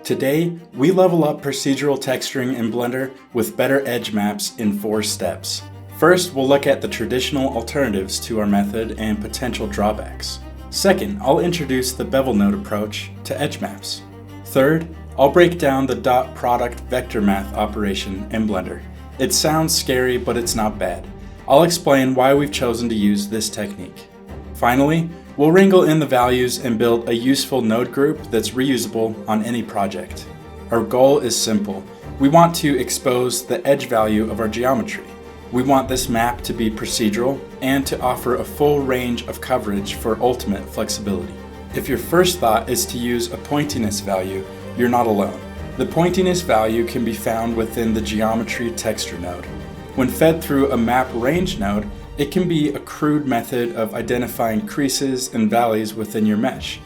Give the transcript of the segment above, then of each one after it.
Today, we level up procedural texturing in Blender with better edge maps in 4 steps. First, we'll look at the traditional alternatives to our method and potential drawbacks. Second, I'll introduce the bevel node approach to edge maps. Third, I'll break down the dot product vector math operation in Blender. It sounds scary, but it's not bad. I'll explain why we've chosen to use this technique. Finally, we'll wrangle in the values and build a useful node group that's reusable on any project. Our goal is simple. We want to expose the edge value of our geometry. We want this map to be procedural and to offer a full range of coverage for ultimate flexibility. If your first thought is to use a pointiness value, you're not alone. The pointiness value can be found within the geometry texture node. When fed through a map range node, it can be a crude method of identifying creases and valleys within your mesh.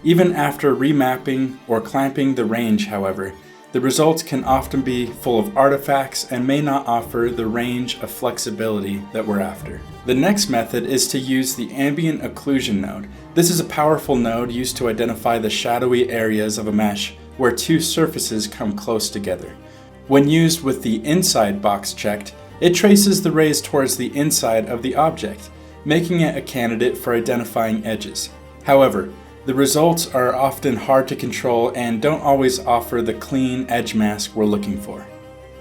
Even after remapping or clamping the range, however, the results can often be full of artifacts and may not offer the range of flexibility that we're after. The next method is to use the ambient occlusion node. This is a powerful node used to identify the shadowy areas of a mesh where 2 surfaces come close together. When used with the inside box checked, it traces the rays towards the inside of the object, making it a candidate for identifying edges. However, the results are often hard to control and don't always offer the clean edge mask we're looking for.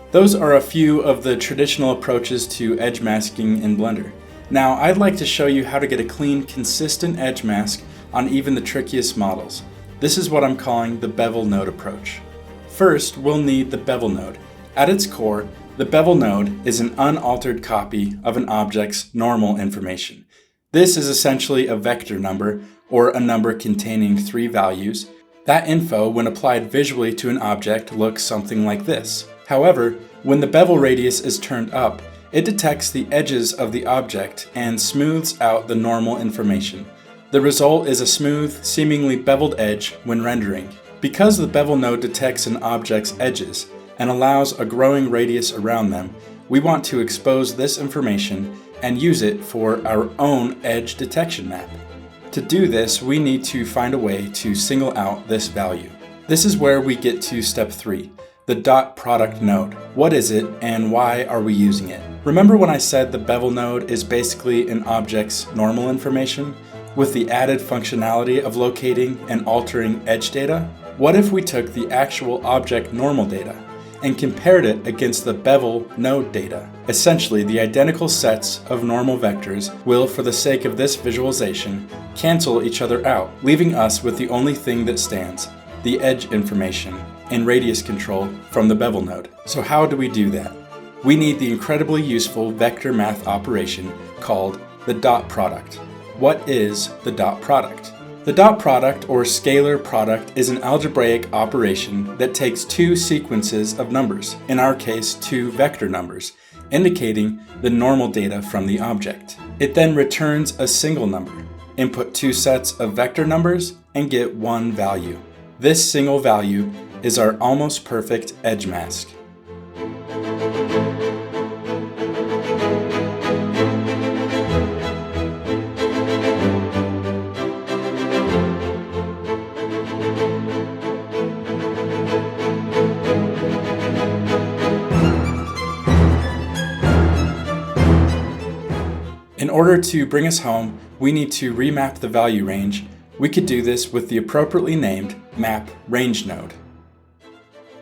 Those are a few of the traditional approaches to edge masking in Blender. Now, I'd like to show you how to get a clean, consistent edge mask on even the trickiest models. This is what I'm calling the bevel node approach. First, we'll need the bevel node. At its core, the bevel node is an unaltered copy of an object's normal information. This is essentially a vector number, or a number containing 3 values. That info, when applied visually to an object, looks something like this. However, when the bevel radius is turned up, it detects the edges of the object and smooths out the normal information. The result is a smooth, seemingly beveled edge when rendering. Because the bevel node detects an object's edges and allows a growing radius around them, we want to expose this information and use it for our own edge detection map. To do this, we need to find a way to single out this value. This is where we get to step 3, the dot product node. What is it and why are we using it? Remember when I said the bevel node is basically an object's normal information with the added functionality of locating and altering edge data? What if we took the actual object normal data and compared it against the bevel node data? Essentially, the identical sets of normal vectors will, for the sake of this visualization, cancel each other out, leaving us with the only thing that stands, the edge information and radius control from the bevel node. So how do we do that? We need the incredibly useful vector math operation called the dot product. What is the dot product? The dot product, or scalar product, is an algebraic operation that takes 2 sequences of numbers, in our case 2 vector numbers, indicating the normal data from the object. It then returns a single number. Input 2 sets of vector numbers and get 1 value. This single value is our almost perfect edge mask. In order to bring us home, we need to remap the value range. We could do this with the appropriately named map range node.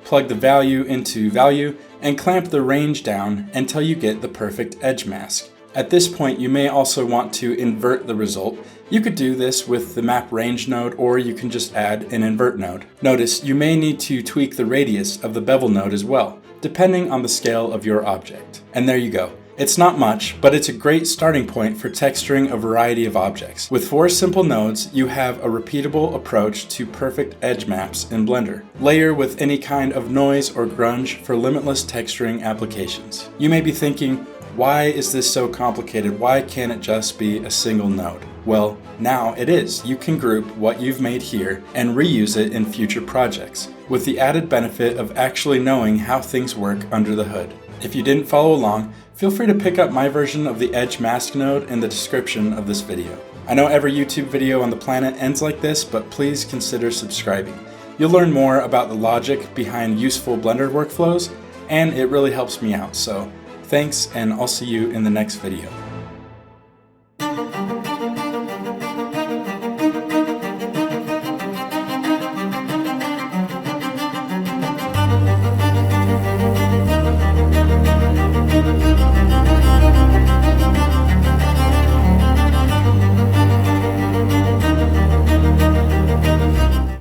Plug the value into value and clamp the range down until you get the perfect edge mask. At this point, you may also want to invert the result. You could do this with the map range node, or you can just add an invert node. Notice you may need to tweak the radius of the bevel node as well, depending on the scale of your object. And there you go. It's not much, but it's a great starting point for texturing a variety of objects. With 4 simple nodes, you have a repeatable approach to perfect edge maps in Blender. Layer with any kind of noise or grunge for limitless texturing applications. You may be thinking, why is this so complicated? Why can't it just be a single node? Well, now it is. You can group what you've made here and reuse it in future projects, with the added benefit of actually knowing how things work under the hood. If you didn't follow along, feel free to pick up my version of the Edge Mask node in the description of this video. I know every YouTube video on the planet ends like this, but please consider subscribing. You'll learn more about the logic behind useful Blender workflows, and it really helps me out. So thanks, and I'll see you in the next video.